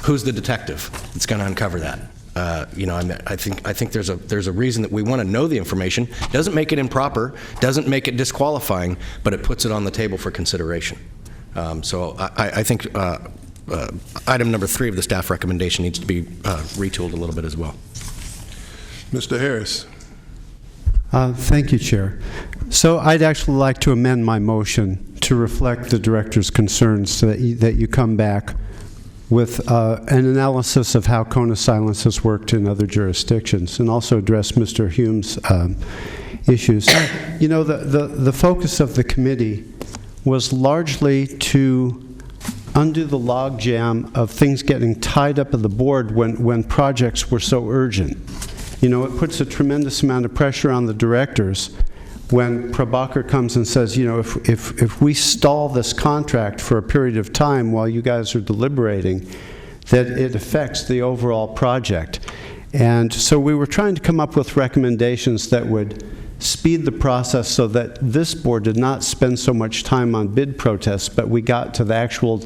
who's the detective that's going to uncover that? I think there's a reason that we want to know the information. Doesn't make it improper, doesn't make it disqualifying, but it puts it on the table for consideration. So I think item number 3 of the staff recommendation needs to be retooled a little bit as well. Mr. Harris. Thank you, Chair. So I'd actually like to amend my motion to reflect the director's concerns, so that you come back with an analysis of how Kona Silence has worked in other jurisdictions, and also address Mr. Hume's issues. The focus of the committee was largely to undo the logjam of things getting tied up at the board when projects were so urgent. It puts a tremendous amount of pressure on the directors when Prabhakar comes and says, if we stall this contract for a period of time while you guys are deliberating, that it affects the overall project. And so we were trying to come up with recommendations that would speed the process so that this board did not spend so much time on bid protests, but we got to the actual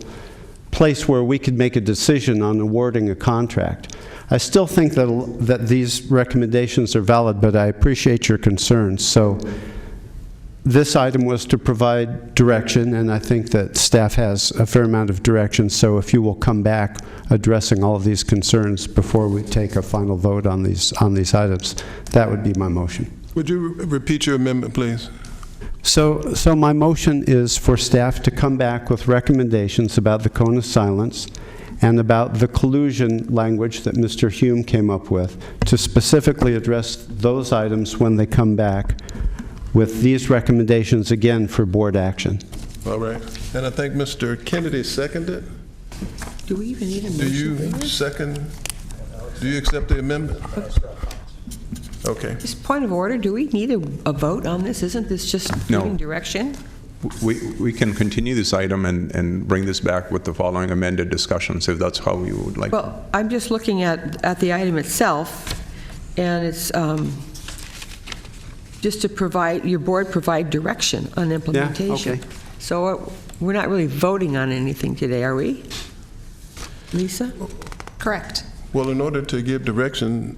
place where we could make a decision on awarding a contract. I still think that these recommendations are valid, but I appreciate your concerns. So this item was to provide direction, and I think that staff has a fair amount of direction. So if you will come back addressing all of these concerns before we take a final vote on these items, that would be my motion. Would you repeat your amendment, please? So my motion is for staff to come back with recommendations about the Kona Silence and about the collusion language that Mr. Hume came up with, to specifically address those items when they come back with these recommendations again for board action. All right. And I think Mr. Kennedy seconded. Do we even need a motion? Do you second? Do you accept the amendment? Okay. Just point of order, do we need a vote on this? Isn't this just giving direction? We can continue this item and bring this back with the following amended discussions, if that's how you would like. Well, I'm just looking at the item itself, and it's just to provide, your board provide direction on implementation. Yeah, okay. So we're not really voting on anything today, are we? Lisa? Correct. Well, in order to give direction,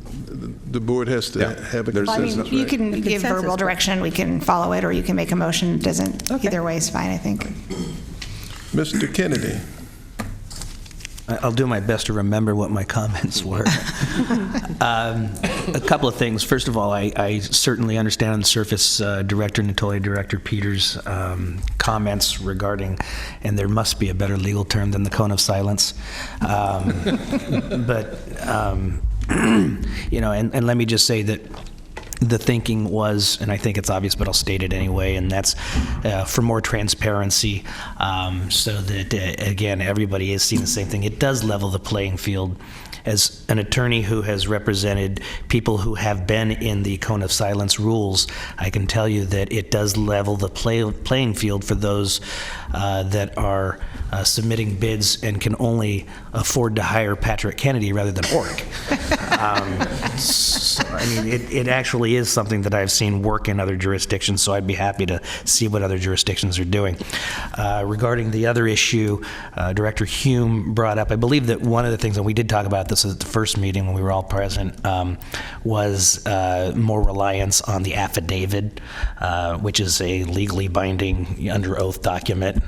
the board has to Yeah. have a There's- Well, I mean, consensus, you right? can give consensus, verbal but- direction, we can follow it, or you can make a motion. It doesn't, Okay. either way is fine, I think. Mr. Kennedy? I'll do my best to remember what my comments were. A couple of things. First of all, I certainly understand on the surface Director Natoli, Director Peters' comments regarding, and there must be a better legal term than the cone of silence. But, you know, and let me just say that the thinking was, and I think it's obvious, but I'll state it anyway, and that's for more transparency, so that, again, everybody is seeing the same thing. It does level the playing field. As an attorney who has represented people who have been in the cone of silence rules, I can tell you that it does level the playing field for those that are submitting bids and can only afford to hire Patrick Kennedy rather than Oric. So, I mean, it actually is something that I've seen work in other jurisdictions, so I'd be happy to see what other jurisdictions are doing. Regarding the other issue, Director Hume brought up, I believe that one of the things, and we did talk about this at the first meeting when we were all present, was more reliance on the affidavit, which is a legally binding under oath document.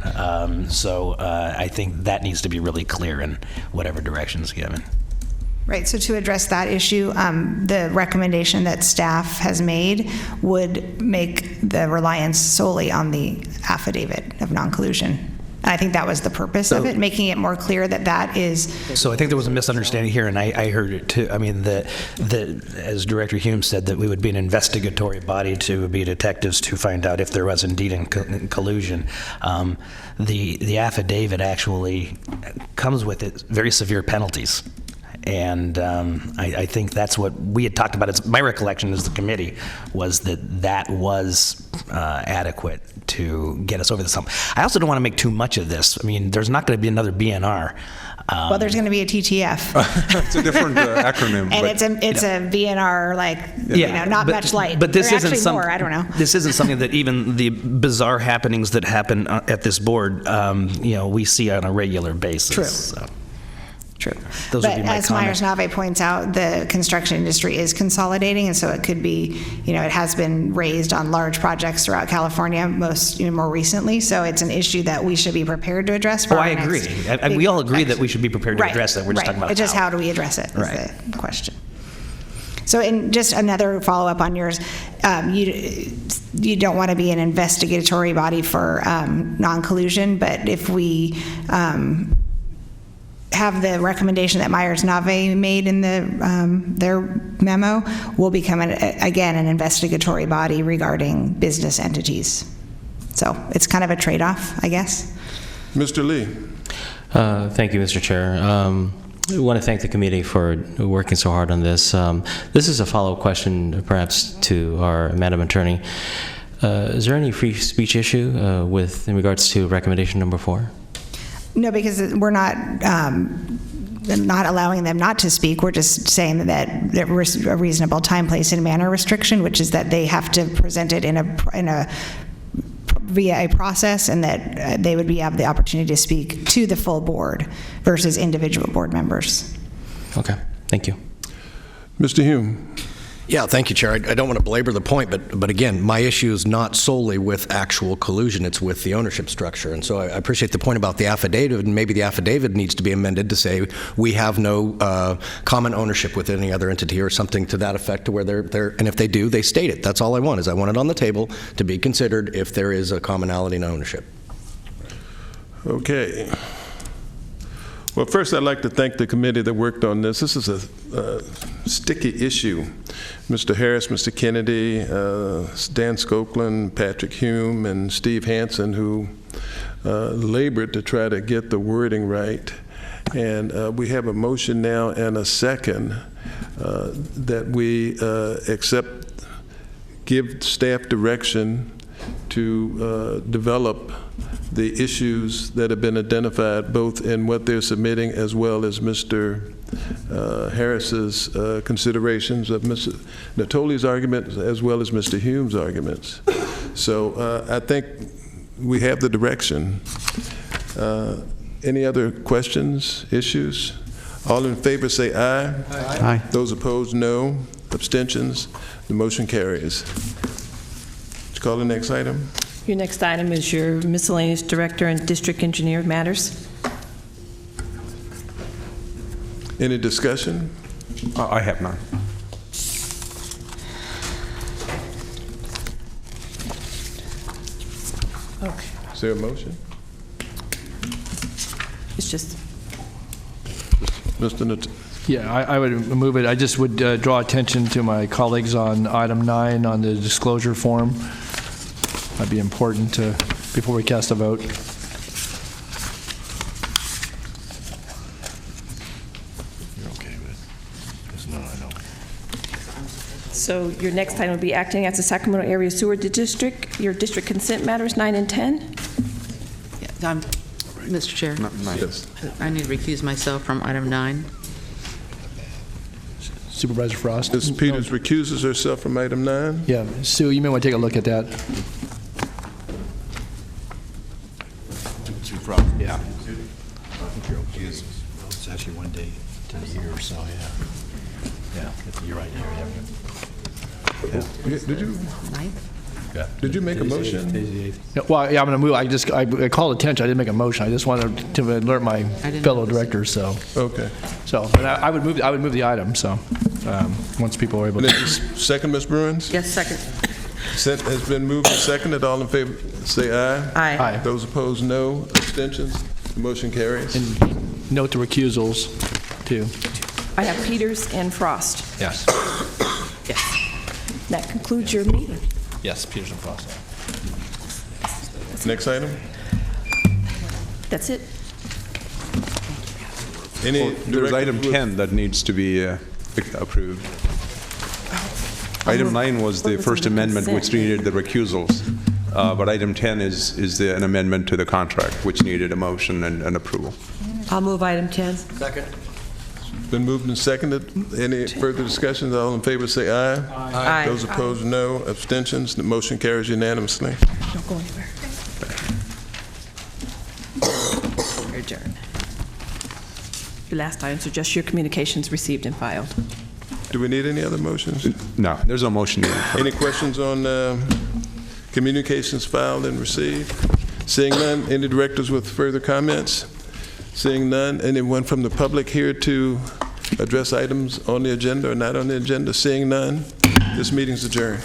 So I think that needs to be really clear in whatever direction is given. Right, so to address that issue, the recommendation that staff has made would make the reliance solely on the affidavit of non-collusion. I think that was the purpose of it, making it more clear that that is. So I think there was a misunderstanding here, and I heard it too. I mean, as Director Hume said, that we would be an investigatory body to be detectives to find out if there was indeed collusion. The affidavit actually comes with it very severe penalties. And I think that's what we had talked about. It's my recollection as the committee was that was adequate to get us over this hump. I also don't want to make too much of this. I mean, there's not going to be another BNR. Well, there's going to be a TTF. It's a different acronym. And but it's a BNR, like, you know, not much light. But this or isn't actually more, I don't know. This isn't something that even the bizarre happenings that happen at this board, you know, we see on a regular basis. True. So. True. Those but would be my as comments. Myers-Nave points out, the construction industry is consolidating, and so it could be, you know, it has been raised on large projects throughout California, more recently. So it's an issue that we should be prepared to address. For Oh, our I agree. next We all agree that we should be prepared to Right, address that. We're just right. talking about It's just how do we address it? Right. Is the question. So, and just another follow-up on yours, you don't want to be an investigatory body for non-collusion, but if we have the recommendation that Myers-Nave made in their memo, will become, again, an investigatory body regarding business entities. So it's kind of a trade-off, I guess. Mr. Lee? Thank you, Mr. Chair. I want to thank the committee for working so hard on this. This is a follow-up question, perhaps, to our Madam Attorney. Is there any free speech issue in regards to recommendation number 4? No, because we're not allowing them not to speak. We're just saying that there was a reasonable time, place, and manner restriction, which is that they have to present it via a process, and that they would have the opportunity to speak to the full board versus individual board members. Okay, thank you. Mr. Hume? Yeah, thank you, Chair. I don't want to belabor the point, but again, my issue is not solely with actual collusion, it's with the ownership structure. And so I appreciate the point about the affidavit, and maybe the affidavit needs to be amended to say we have no common ownership with any other entity or something to that effect, to where they're, and if they do, they state it. That's all I want, is I want it on the table to be considered if there is a commonality in ownership. Okay. Well, first, I'd like to thank the committee that worked on this. This is a sticky issue. Mr. Harris, Mr. Kennedy, Dan Skoklin, Patrick Hume, and Steve Hansen, who labored to try to get the wording right. And we have a motion now and a second that we give staff direction to develop the issues that have been identified, both in what they're submitting as well as Mr. Harris's considerations of Mr. Natoli's arguments as well as Mr. Hume's arguments. So I think we have the direction. Any other questions, issues? All in favor say aye. Aye. Those opposed, no. Abstentions? The motion carries. Let's call the next item. Your next item is your miscellaneous director and district engineer matters. Any discussion? I have none. Okay. Is there a motion? It's just, Mr. Yeah, I would move it. I just would draw attention to my colleagues on item 9 on the disclosure form. That'd be important to, before we cast a vote. so your next item will be acting as the Sacramento Area Sewer District. Your district consent matters 9 and 10. Yeah, Mr. Chair, Yes. I need to recuse myself from item 9. Supervisor Frost? Ms. Peters recuses herself from item 9. Yeah, Sue, you may want to take a look at that. Yeah. It's actually one day to the year or so, yeah. Yeah, you're right, Did you make a motion? Yeah, well, yeah, I'm going to move. I called attention. I didn't make a motion. I just wanted to alert my fellow directors, so. Okay. So, but I would move the item, so, once people are able And to. then second, Ms. Bruins? Yes, second. Consent has been moved and seconded. All in favor say aye. Aye. Aye. Those opposed, no. Abstentions? The motion carries. And note the recusals, too. I have Peters and Frost. Yes. Yes. That concludes your meeting. Yes, Peters and Frost. Next item? That's it. Any There's directors item with- 10 that needs to be approved. Item 9 was the First Amendment, which needed the recusals. But item 10 is an amendment to the contract, which needed a motion and approval. I'll move item 10. Second. Been moved and seconded. Any further discussions? All in favor say aye. Aye. Those opposed, no. Abstentions? The motion carries unanimously. Don't go anywhere. Your adjourn. Your last items are just your communications received and filed. Do we need any other motions? No, there's no motion needed. Any questions on communications filed and received? Seeing none, any directors with further comments? Seeing none, anyone from the public here to address items on the agenda or not on the agenda? Seeing none, this meeting's adjourned.